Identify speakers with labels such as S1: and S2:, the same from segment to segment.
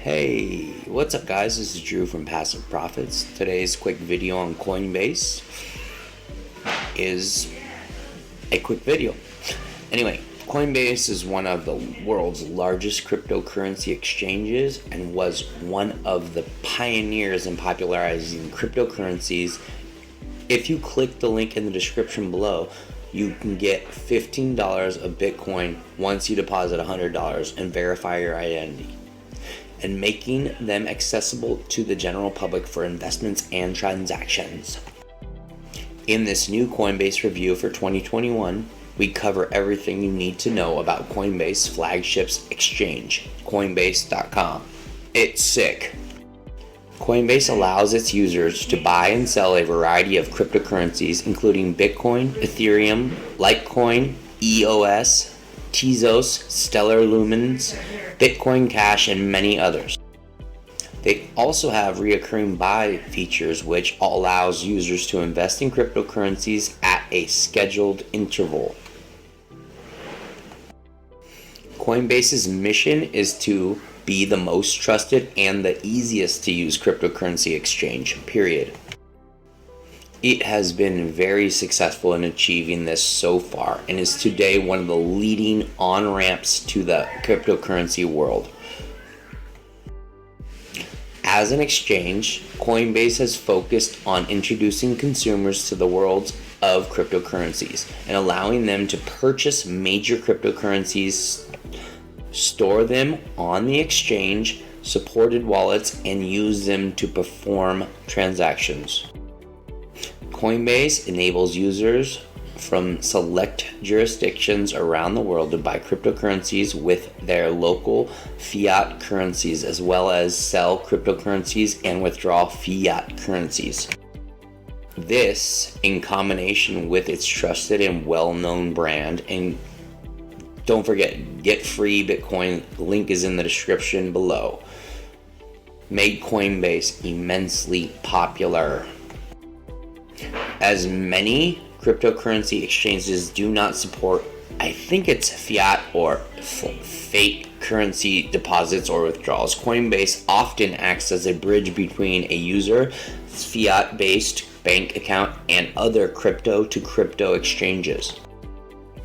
S1: Hey, what's up guys? This is Drew from Passive Profits. Today's quick video on Coinbase is a quick video. Anyway, Coinbase is one of the world's largest cryptocurrency exchanges and was one of the pioneers in popularizing cryptocurrencies. If you click the link in the description below, you can get $15 of Bitcoin once you deposit $100 and verify your identity, and making them accessible to the general public for investments and transactions. In this new Coinbase review for 2021, we cover everything you need to know about Coinbase flagship's exchange, Coinbase.com. It's sick. Coinbase allows its users to buy and sell a variety of cryptocurrencies, including Bitcoin, Ethereum, Litecoin, EOS, Tezos, Stellar Lumens, Bitcoin Cash, and many others. They also have recurring buy features, which allows users to invest in cryptocurrencies at a scheduled interval. Coinbase's mission is to be the most trusted and the easiest to use cryptocurrency exchange, period. It has been very successful in achieving this so far and is today one of the leading on-ramps to the cryptocurrency world. As an exchange, Coinbase has focused on introducing consumers to the world of cryptocurrencies and allowing them to purchase major cryptocurrencies, store them on the exchange, supported wallets, and use them to perform transactions. Coinbase enables users from select jurisdictions around the world to buy cryptocurrencies with their local fiat currencies, as well as sell cryptocurrencies and withdraw fiat currencies. This, in combination with its trusted and well-known brand, and don't forget, get free Bitcoin, the link is in the description below, made Coinbase immensely popular. As many cryptocurrency exchanges do not support, I think it's fiat or fiat currency deposits or withdrawals, Coinbase often acts as a bridge between a user's fiat-based bank account and other crypto-to-crypto exchanges.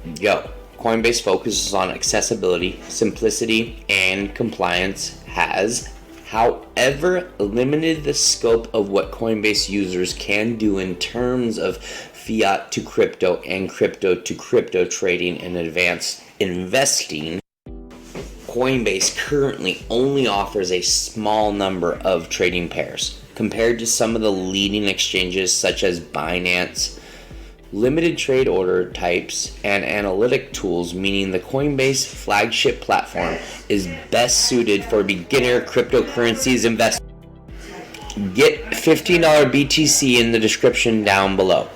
S1: Coinbase focuses on accessibility, simplicity, and compliance, has, however, limited the scope of what Coinbase users can do in terms of fiat to crypto and crypto to crypto trading and advanced investing. Coinbase currently only offers a small number of trading pairs compared to some of the leading exchanges such as Binance, limited trade order types, and analytic tools, meaning the Coinbase flagship platform is best suited for beginner cryptocurrencies investors. Get $15 BTC in the description down below.